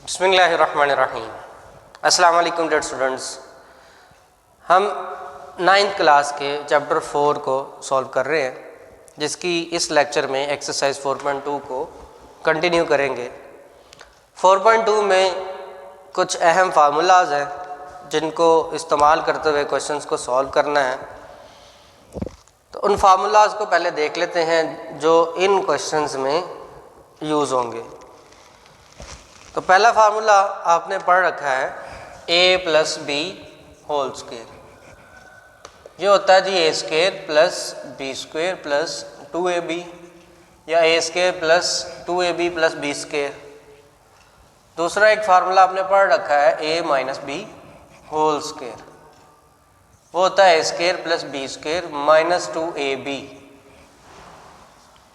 बिस्मिल्लाहिर्रहमानिर्रहीम। अस्सलाम वालेकुम डियर स्टूडेंट्स। हम 9th क्लास के चैप्टर 4 को सॉल्व कर रहे हैं, जिसकी इस लेक्चर में एक्सरसाइज 4.2 को कंटिन्यू करेंगे। 4.2 में कुछ अहम फार्मूलाज हैं जिनको इस्तेमाल करते हुए क्वेश्चंस को सॉल्व करना है। तो उन फार्मूलाज को पहले देख लेते हैं जो इन क्वेश्चंस में यूज़ होंगे। तो पहला फार्मूला आपने पढ़ रखा है a plus B whole square. ये होता है जी A square plus B square plus 2ab या A square plus 2ab plus B square. दूसरा एक फार्मूला आपने पढ़ रखा है a minus B whole square. वो होता है A square plus B square minus 2ab।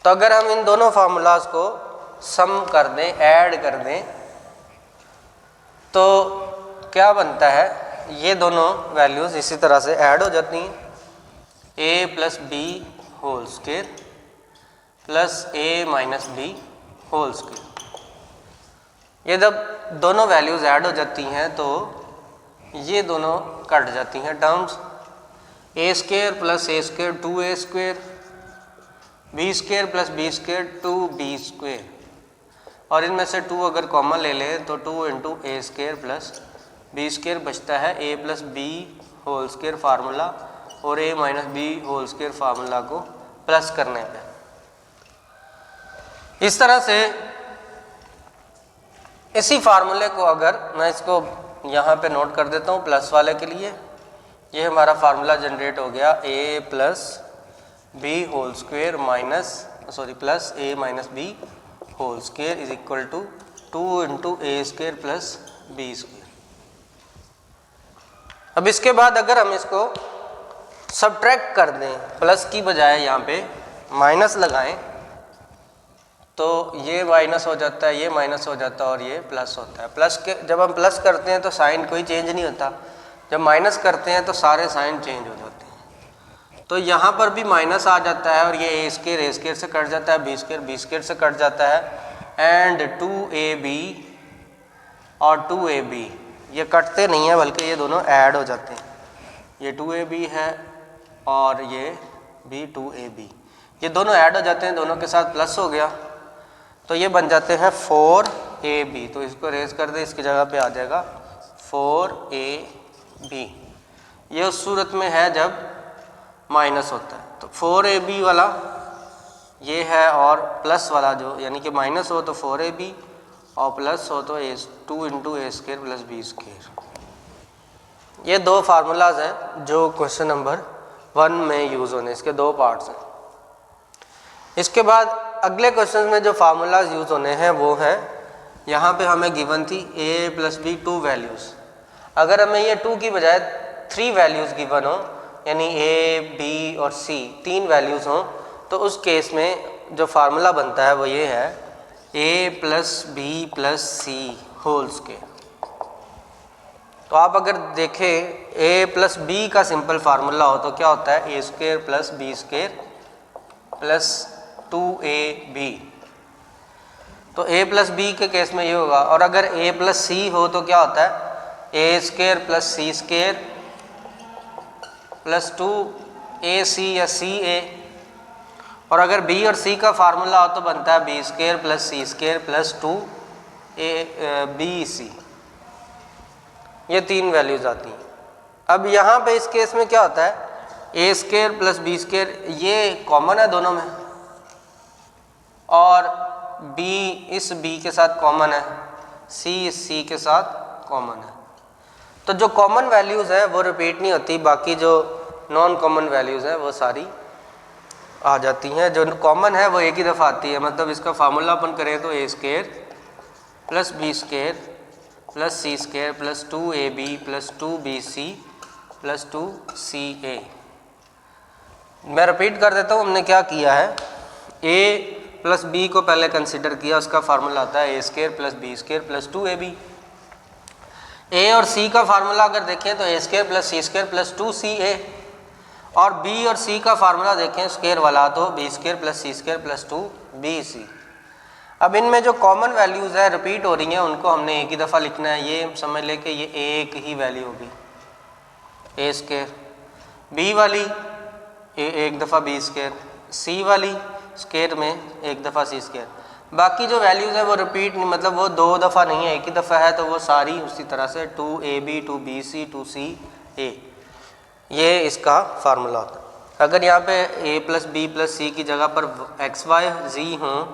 तो अगर हम इन दोनों फार्मूलाज को सम कर दें, ऐड कर दें, तो क्या बनता है, ये दोनों वैल्यूज़ इसी तरह से ऐड हो जाती हैं। a plus B whole square plus a minus B whole square. ये जब दोनों वैल्यूज़ ऐड हो जाती हैं तो ये दोनों कट जाती हैं terms. a square plus a square 2a square, b square plus b square 2b square, और इनमें से 2 अगर कॉमन ले लें तो 2 into a square plus B square बचता है a plus B whole square formula, और a minus B whole square formula को प्लस करने पे इस तरह से इसी फार्मूले को अगर मैं इसको यहाँ पे नोट कर देता हूँ प्लस वाले के लिए, ये हमारा फार्मूला जनरेट हो गया a plus B whole square plus a minus B whole square is equal to 2 into a square plus B square. अब इसके बाद अगर हम इसको सब्ट्रैक्ट कर दें, प्लस की बजाय यहाँ पे माइनस लगाएं, तो ये माइनस हो जाता है, ये माइनस हो जाता है और ये प्लस होता है। प्लस के जब हम प्लस करते हैं तो साइन कोई चेंज नहीं होता, जब माइनस करते हैं तो सारे साइन चेंज हो जाते हैं। तो यहाँ पर भी माइनस आ जाता है और ये ए स्क्वायर से कट जाता है, बी स्क्वायर से कट जाता है, एंड 2ab और 2ab ये कटते नहीं है बल्कि ये दोनों ऐड हो जाते हैं। ये 2ab है और ये भी 2ab, ये दोनों ऐड हो जाते हैं, दोनों के साथ प्लस हो गया तो ये बन जाते हैं 4ab। तो इसको रेज कर दे, इसकी जगह पे आ जाएगा 4ab। ये उस सूरत में है जब माइनस होता है। तो 4ab वाला ये है और प्लस वाला जो यानी कि माइनस हो तो 4ab और प्लस हो तो 2 into a square plus B square. ये दो फार्मूलाज हैं जो क्वेश्चन नंबर 1 में यूज़ होने, इसके दो पार्ट्स हैं। इसके बाद अगले क्वेश्चन में जो फार्मूलाज यूज़ होने हैं वो है, यहाँ पे हमें गिवन थी a प्लस बी 2 वैल्यूज़। अगर हमें ये 2 की बजाय 3 वैल्यूज़ गिवन हो, यानी a, b और c 3 वैल्यूज़ हों, तो उस केस में जो फार्मूला बनता है वो ये है a plus B plus C whole square. तो आप अगर देखें a प्लस बी का सिंपल फार्मूला हो तो क्या होता है, a square plus B square plus 2ab। तो a प्लस बी के केस में ये होगा, और अगर a प्लस सी हो तो क्या होता है, a square plus C square plus 2ac या ca, और अगर b और c का फार्मूला हो तो बनता है b स्क्वायर प्लस सी स्क्वायर प्लस 2bc। ये 3 वैल्यूज आती हैं। अब यहाँ पे इस केस में क्या होता है, a square plus B square ये कॉमन है दोनों में, और b इस b के साथ कॉमन है, c इस c के साथ कॉमन है। तो जो कॉमन वैल्यूज़ है वो रिपीट नहीं होती, बाकी जो नॉन कॉमन वैल्यूज़ हैं वो सारी आ जाती हैं। जो कॉमन है वो एक ही दफ़ा आती है, मतलब इसका फार्मूला अपन करें तो a square plus B square plus C square plus 2ab plus 2bc plus 2ca। मैं रिपीट कर देता हूँ, हमने क्या किया है, a प्लस b को पहले कंसिडर किया, उसका फार्मूला आता है a square plus B square plus 2ab। a और c का फार्मूला अगर देखें तो a square plus C square plus 2ca, और b और c का फार्मूला देखें स्क्वायर वाला तो b स्क्वायर प्लस सी स्क्वायर प्लस 2bc। अब इनमें जो कॉमन वैल्यूज़ है रिपीट हो रही हैं उनको हमने एक ही दफ़ा लिखना है। ये समझ ले कि ये एक ही वैल्यू होगी ए स्क्वायर, बी वाली एक दफ़ा बी स्क्वायर, सी वाली स्क्वायर में एक दफ़ा सी स्क्वायर। बाकी जो वैल्यूज़ है वो रिपीट नहीं, मतलब वो दो दफ़ा नहीं है, एक ही दफ़ा है, तो वो सारी उसी तरह से 2ab 2bc 2ca, ये इसका फार्मूला होता है। अगर यहाँ पे a plus B plus C की जगह पर एक्स वाई जी हों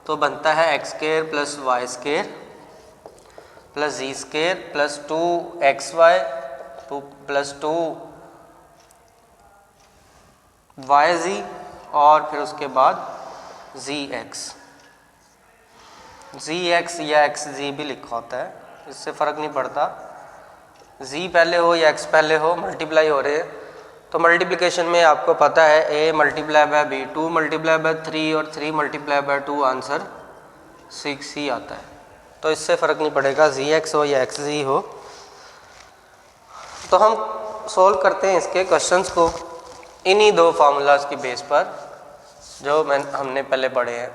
तो बनता है X square plus Y square plus Z square plus 2xy plus 2yz और फिर उसके बाद zx या xz भी लिखा होता है, इससे फ़र्क नहीं पड़ता, z पहले हो या x पहले हो, मल्टीप्लाई हो रहे हैं तो मल्टीप्लिकेशन में आपको पता है a multiply by b, 2 multiply by 3 और 3 मल्टीप्लाई बाय 2 आंसर 6 ही आता है, तो इससे फ़र्क नहीं पड़ेगा zx हो या xz हो। तो हम सॉल्व करते हैं इसके क्वेश्चंस को इन्हीं दो फार्मूलाज की बेस पर जो हमने पहले पढ़े हैं।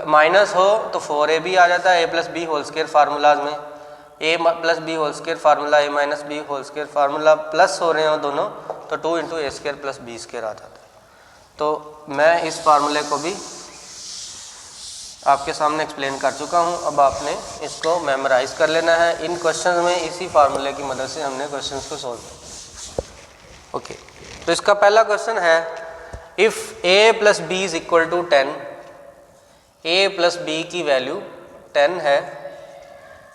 माइनस हो तो 4ab आ जाता है, a plus B whole square formulas में, a plus B whole square formula, a minus B whole square formula plus हो रहे हो दोनों तो 2 into a square plus B square आ जाता है। तो मैं इस फार्मूले को भी आपके सामने एक्सप्लेन कर चुका हूँ, अब आपने इसको मेमोराइज कर लेना है। इन क्वेश्चंस में इसी फार्मूले की मदद से हमने क्वेश्चंस को सॉल्व किया। ओके, तो इसका पहला क्वेश्चन है if a plus b is equal to 10, a plus b की वैल्यू 10 है,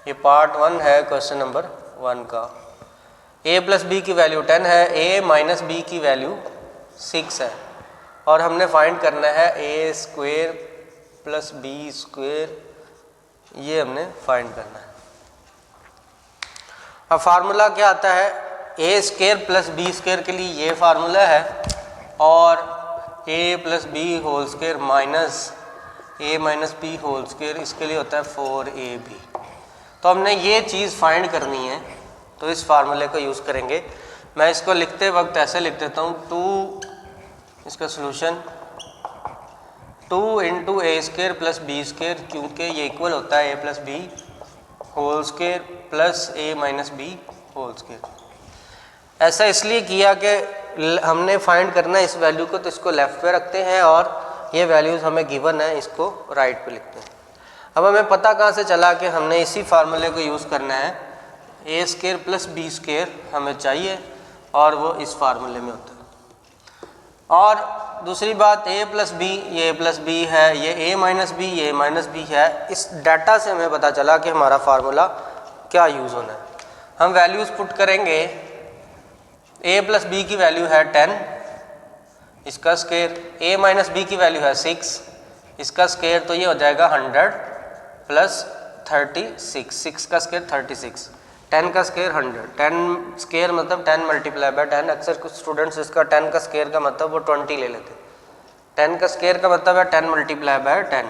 ये पार्ट 1 है क्वेश्चन नंबर 1 का। a प्लस बी की वैल्यू 10 है, a माइनस बी की वैल्यू 6 है और हमने फाइंड करना है a square plus B square, ये हमने फाइंड करना है। अब फार्मूला क्या आता है, a square plus B square के लिए ये फार्मूला है और a plus B whole square minus a minus B whole square इसके लिए होता है 4ab। तो हमने ये चीज़ फाइंड करनी है तो इस फार्मूले को यूज़ करेंगे। मैं इसको लिखते वक्त ऐसे लिख देता हूँ 2, इसका solution 2 into a square plus B square, क्योंकि ये इक्वल होता है a plus B whole square plus a minus B whole square. ऐसा इसलिए किया कि हमने फाइंड करना है इस वैल्यू को, तो इसको लेफ़्ट पे रखते हैं और ये वैल्यूज़ हमें गिवन है इसको राइट पे लिखते हैं। अब हमें पता कहाँ से चला कि हमने इसी फार्मूले को यूज़ करना है, A square plus B square हमें चाहिए और वो इस फार्मूले में होता है। और दूसरी बात a प्लस बी, ये a प्लस बी है, ये a माइनस बी, ये माइनस बी है। इस डाटा से हमें पता चला कि हमारा फार्मूला क्या यूज़ होना है। हम वैल्यूज़ पुट करेंगे, a प्लस बी की वैल्यू है 10, इसका स्क्वायर, a माइनस बी की वैल्यू है 6, इसका स्क्वायर, तो ये हो जाएगा 100 प्लस 36, 6 का स्क्वायर 36, 10 का स्क्वायर 100, 10 स्क्वायर मतलब 10 मल्टीप्लाई बाय 10। अक्सर कुछ स्टूडेंट्स इसका 10 का स्क्वायर का मतलब वो 20 ले लेते, 10 का स्क्वायर का मतलब है 10 मल्टीप्लाई बाय 10,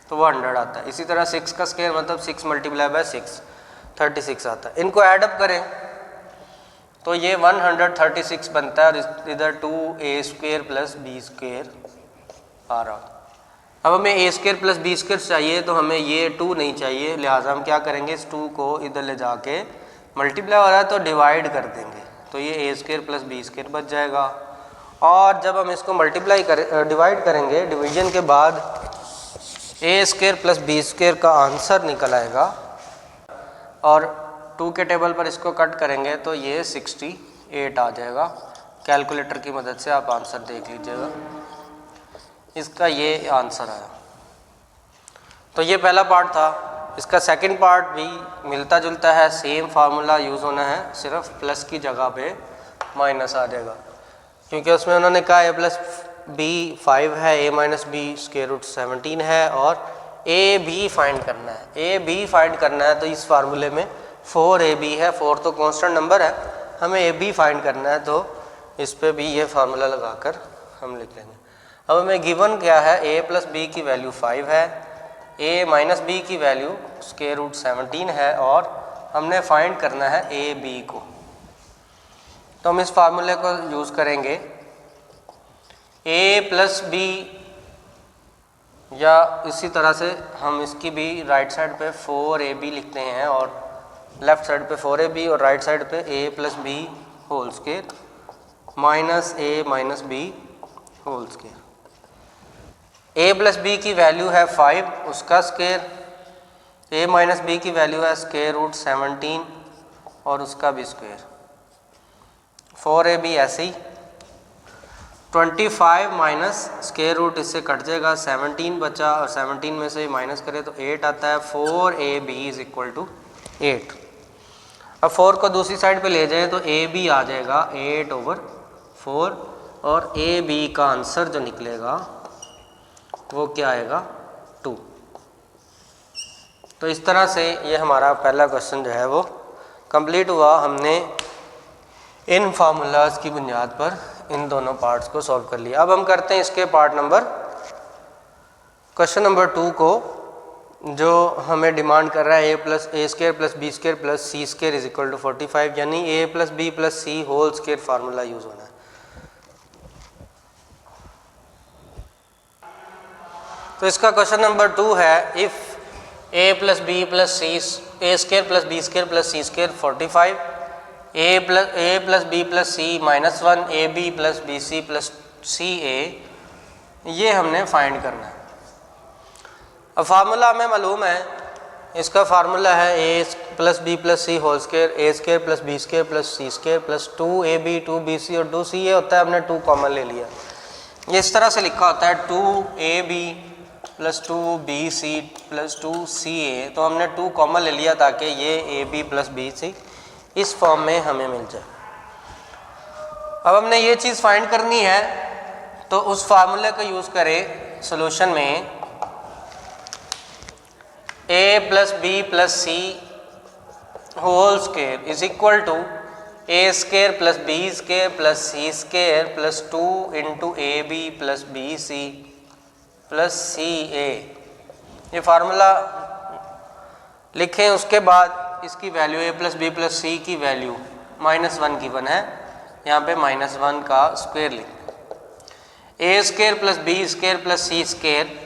तो वो 100 आता है। इसी तरह 6 का स्क्वायर मतलब 6 मल्टीप्लाई बाय 6 36 आता है। इनको ऐडअप करें तो ये 136 बनता है और इधर 2a square plus B square आ रहा। अब हमें a square plus B square चाहिए तो हमें ये 2 नहीं चाहिए, लिहाजा हम क्या करेंगे, इस 2 को इधर ले जाके मल्टीप्लाई हो रहा है तो डिवाइड कर देंगे, तो ये a square plus B square बच जाएगा। और जब हम इसको मल्टीप्लाई डिवाइड करेंगे, डिवीजन के बाद a square plus B square का आंसर निकल आएगा और 2 के टेबल पर इसको कट करेंगे तो ये 68 आ जाएगा। कैलकुलेटर की मदद से आप आंसर देख लीजिएगा, इसका ये आंसर आया। तो ये पहला पार्ट था। इसका सेकंड पार्ट भी मिलता जुलता है, सेम फार्मूला यूज़ होना है, सिर्फ प्लस की जगह पे माइनस आ जाएगा, क्योंकि उसमें उन्होंने कहा a प्लस बी 5 है, a minus b square root 17 है और a भी फाइंड करना है। a भी फाइंड करना है तो इस फार्मूले में 4ab है, 4 तो कांस्टेंट नंबर है, हमें a भी फाइंड करना है तो इस पर भी ये फार्मूला लगाकर हम लिख लेंगे। अब हमें गिवन क्या है, a प्लस बी की वैल्यू 5 है, a माइनस बी की वैल्यू स्क्वायर रूट 17 है और हमने फाइंड करना है a b को। तो हम इस फार्मूले को यूज़ करेंगे, a प्लस बी या इसी तरह से हम इसकी भी राइट साइड पे 4ab लिखते हैं और लेफ़्ट साइड पे 4ab और राइट साइड पे a plus B whole square minus a minus B whole square. a plus b की वैल्यू है 5, उसका स्क्वायर, a माइनस बी की वैल्यू है स्क्वायर रूट 17 और उसका भी स्क्वायर। 4ab ऐसे ही 25 माइनस स्क्वायर रूट इससे कट जाएगा, 17 बचा और 17 में से माइनस करें तो 8 आता है। 4ab is equal to 8। अब 4 को दूसरी साइड पे ले जाएं तो ab आ जाएगा 8/4 और ab का आंसर जो निकलेगा वो क्या आएगा 2। तो इस तरह से ये हमारा पहला क्वेश्चन जो है वो कंप्लीट हुआ। हमने इन फार्मूलाज की बुनियाद पर इन दोनों पार्ट्स को सॉल्व कर लिया। अब हम करते हैं इसके क्वेश्चन नंबर 2 को, जो हमें डिमांड कर रहा है a square plus B square plus C square is equal to 45, यानी a plus B plus C whole square formula use होना है। तो इसका क्वेश्चन नंबर 2 है, if a plus B plus C a square plus B square plus C square 45, a plus B plus C minus 1, A B plus B C plus C A, ये हमने find करना है। अब formula हमें मालूम है, इसका फार्मूला है a plus B plus C whole square, a square plus B square plus C square plus 2ab 2bc और 2ca होता है, हमने 2 कॉमन ले लिया। ये इस तरह से लिखा होता है 2ab plus 2bc plus 2ca, तो हमने 2 कॉमन ले लिया ताकि ये ab प्लस bc इस फॉर्म में हमें मिल जाए। अब हमने ये चीज़ फाइंड करनी है, तो उस फार्मूले को यूज़ करें सॉल्यूशन में। a plus B plus C whole square is equal to a square plus B square plus C square plus 2 into A B plus B C plus C A. ये formula लिखें। उसके बाद इसकी value a plus B plus C की value -1 given है, यहाँ पे -1 का स्क्वायर लिखें। a square plus B square plus C square,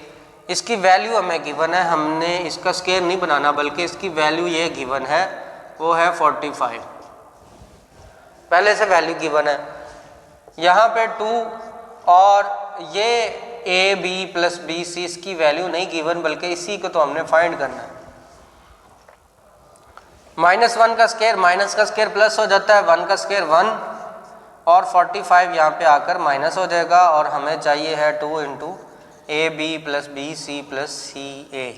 इसकी वैल्यू हमें गिवन है, हमने इसका स्क्वायर नहीं बनाना बल्कि इसकी वैल्यू ये गिवन है, वो है 45। पहले से वैल्यू गिवन है, यहाँ पे 2 और ये a B plus B c, इसकी वैल्यू नहीं गिवन बल्कि इसी को तो हमने फाइंड करना है। -1 का स्क्वायर माइनस का स्क्वायर प्लस हो जाता है, 1 का स्क्वायर 1 और 45 यहाँ पे आकर माइनस हो जाएगा और हमें चाहिए है 2 into A B plus B C plus C A.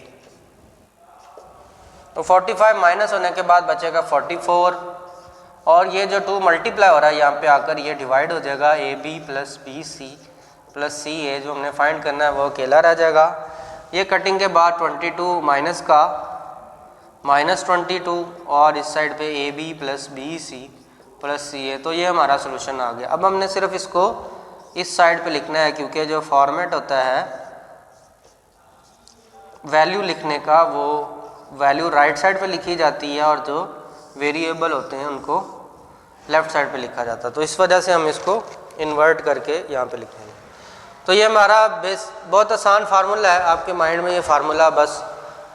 तो 45 माइनस होने के बाद बचेगा 44 और ये जो 2 मल्टीप्लाई हो रहा है यहाँ पे आकर ये डिवाइड हो जाएगा, A B plus B C plus C A जो हमने फाइंड करना है वो अकेला रह जाएगा। ये कटिंग के बाद 22 माइनस का -22 और इस साइड पे A B plus B C plus C A, तो ये हमारा सोल्यूशन आ गया। अब हमने सिर्फ इसको इस साइड पे लिखना है, क्योंकि जो फॉर्मेट होता है वैल्यू लिखने का, वो वैल्यू राइट साइड पे लिखी जाती है और जो वेरिएबल होते हैं उनको लेफ़्ट साइड पे लिखा जाता है, तो इस वजह से हम इसको इन्वर्ट करके यहाँ पे लिखेंगे। तो ये हमारा बहुत आसान फार्मूला है। आपके माइंड में ये फार्मूला बस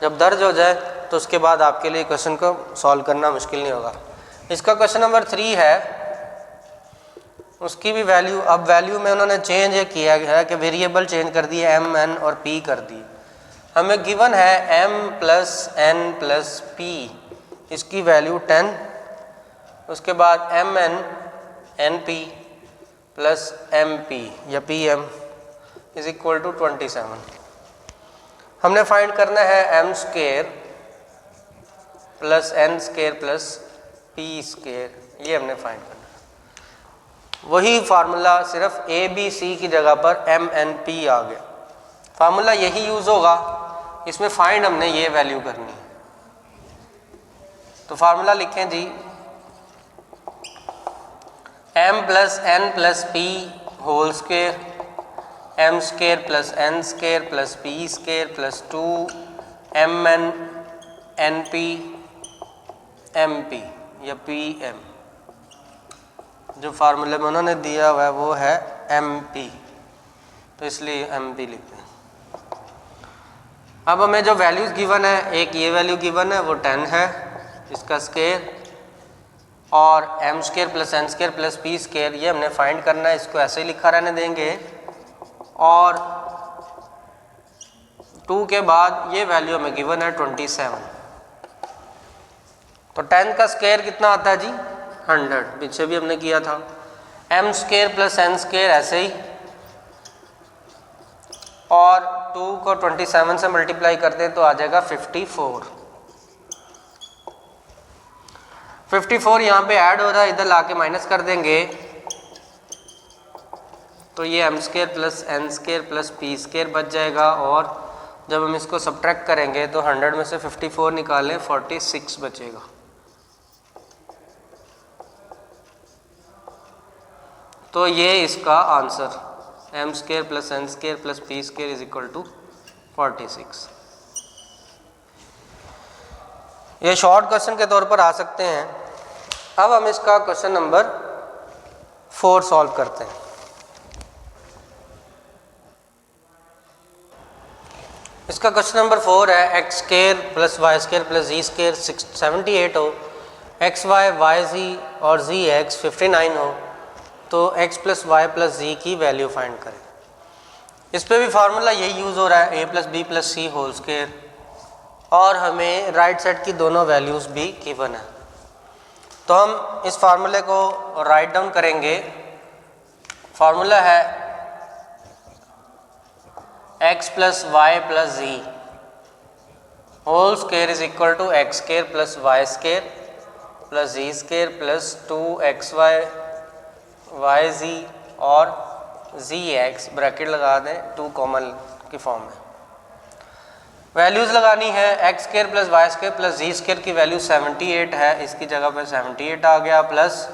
जब दर्ज हो जाए तो उसके बाद आपके लिए क्वेश्चन को सॉल्व करना मुश्किल नहीं होगा। इसका क्वेश्चन नंबर 3 है, उसकी भी वैल्यू, अब वैल्यू में उन्होंने चेंज ये किया गया है कि वेरिएबल चेंज कर दिए, एम एन और पी कर दिए। हमें गिवन है M plus N plus P, इसकी वैल्यू 10, उसके बाद M N N P plus M P या P M is equal to 27। हमने फाइंड करना है M square plus N square plus P square, ये हमने फाइंड करना है। वही फार्मूला, सिर्फ ए बी सी की जगह पर एम एन पी आ गया। फार्मूला यही यूज़ होगा, इसमें फाइंड हमने ये वैल्यू करनी है। तो फार्मूला लिखें जी, M plus N plus P whole square, M square plus N square plus P square plus 2 M N N P M P या पी एम। जो फार्मूले में उन्होंने दिया हुआ है वो है एम पी, तो इसलिए एम पी लिखते हैं। अब हमें जो वैल्यूज़ गिवन है, एक ये वैल्यू गिवन है वो 10 है, इसका स्केयर, और m square plus n square plus p square ये हमने फाइंड करना है। इसको ऐसे ही लिखा रहने देंगे और 2 के बाद ये वैल्यू हमें गिवन है 27। तो 10 का स्केयर कितना आता है जी 100, पीछे भी हमने किया था। M square plus n square ऐसे ही, और 2 को 27 से मल्टीप्लाई करते हैं तो आ जाएगा 54। 54 यहाँ पे ऐड हो रहा है, इधर लाके माइनस कर देंगे तो ये m square plus n square plus p square बच जाएगा। और जब हम इसको सब्ट्रैक्ट करेंगे तो 100 में से 54 निकालें 46 बचेगा। तो ये इसका answer m square plus n square plus p square is equal to 46। ये शॉर्ट क्वेश्चन के तौर पर आ सकते हैं। अब हम इसका क्वेश्चन नंबर 4 सॉल्व करते हैं। इसका क्वेश्चन नंबर 4 है X square plus Y square plus Z square 78 हो, एक्स वाई वाई जी और जी एक्स 59 हो, तो x plus Y plus Z की वैल्यू फाइंड करें। इस पे भी फार्मूला यही यूज़ हो रहा है, a plus B plus C whole square, और हमें राइट साइड की दोनों वैल्यूज़ भी गिवन है। तो हम इस फार्मूले को राइट डाउन करेंगे। फार्मूला है x plus Y plus Z whole square is equal to X square plus Y square plus Z square plus 2xy Y Z और जी एक्स ब्रैकेट लगा दें 2 कॉमन की फॉर्म में। वैल्यूज़ लगानी है, X square plus Y square plus Z square की value 78 है, इसकी जगह पे 78 आ गया, प्लस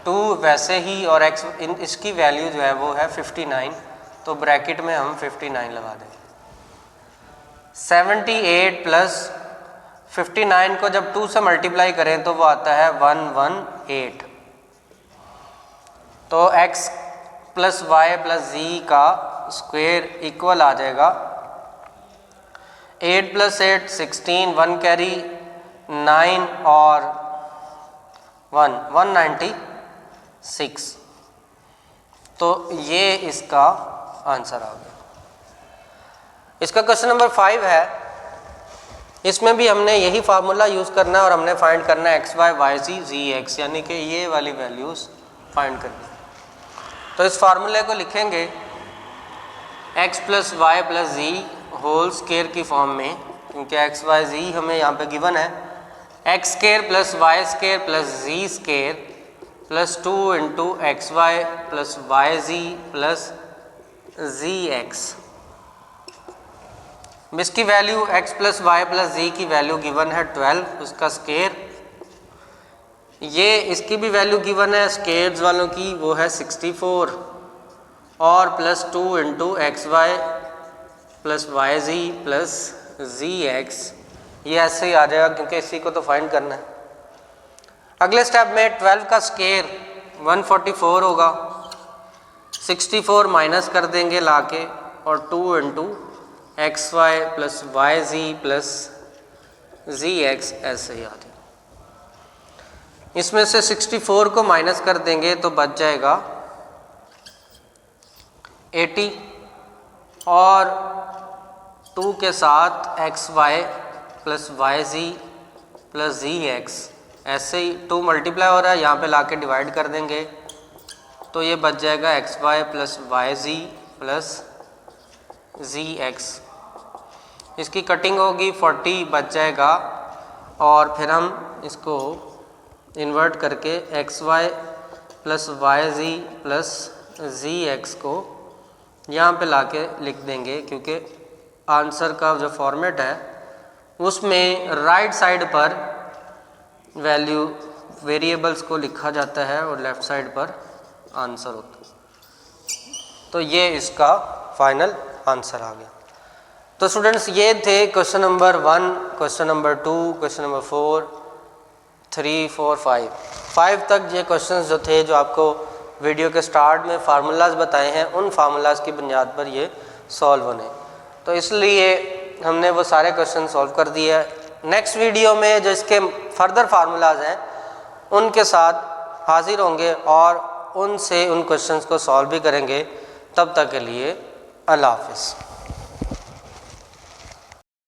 2 वैसे ही, और एक्स इसकी वैल्यू जो है वो है 59, तो ब्रैकेट में हम 59 लगा देंगे। 78 प्लस 59 को जब 2 से मल्टीप्लाई करें तो वो आता है 118। तो x प्लस वाई प्लस जी का स्क्वायर इक्वल आ जाएगा 8 प्लस 8 16, 1 कैरी 9 और 1 196। तो ये इसका आंसर आ गया। इसका क्वेश्चन नंबर 5 है, इसमें भी हमने यही फार्मूला यूज़ करना है और हमने फाइंड करना है एक्स वाई वाई जी जी एक्स, यानी कि ये वाली वैल्यूज़ फाइंड करनी। तो इस फार्मूले को लिखेंगे x plus Y plus Z whole square की फॉर्म में, क्योंकि एक्स वाई जी हमें यहाँ पे गिवन है। X square plus Y square plus Z square plus 2 into X Y plus Y Z plus Z X. इसकी value x plus Y plus Z की value given है 12, उसका स्केयर, ये इसकी भी वैल्यू गिवन है स्केयर्स वालों की, वो है 64, और plus 2 into X Y plus Y Z plus Z X. ये ऐसे ही आ जाएगा क्योंकि इसी को तो फाइंड करना है। अगले स्टेप में 12 का स्केयर 144 होगा, 64 माइनस कर देंगे लाके, और 2 into X Y plus Y Z plus Z X ऐसे ही आ जाएगा। इसमें से 64 को माइनस कर देंगे तो बच जाएगा 80, और 2 के साथ x Y plus Y Z plus Z X, ऐसे ही 2 मल्टीप्लाई हो रहा है, यहाँ पे लाके डिवाइड कर देंगे तो ये बच जाएगा x Y plus Y Z plus Z X. इसकी कटिंग होगी 40 बच जाएगा, और फिर हम इसको इन्वर्ट करके x Y plus Y Z plus Z x को यहाँ पे लाके लिख देंगे, क्योंकि आंसर का जो फॉर्मेट है उसमें राइट साइड पर वैल्यू वेरिएबल्स को लिखा जाता है और लेफ़्ट साइड पर आंसर होता है। तो ये इसका फाइनल आंसर आ गया। तो स्टूडेंट्स ये थे question number 1, question number 2, question number 4, 3, 4, 5 तक ये क्वेश्चंस जो थे, जो आपको वीडियो के स्टार्ट में फार्मूलाज बताए हैं, उन फार्मूलाज की बुनियाद पर ये सॉल्व होने। तो इसलिए हमने वो सारे क्वेश्चन सॉल्व कर दिए। नेक्स्ट वीडियो में जो इसके फर्दर फार्मूलाज हैं उनके साथ हाजिर होंगे और उनसे उन क्वेश्चंस को सॉल्व भी करेंगे। तब तक के लिए अल्लाह हाफ़िज़।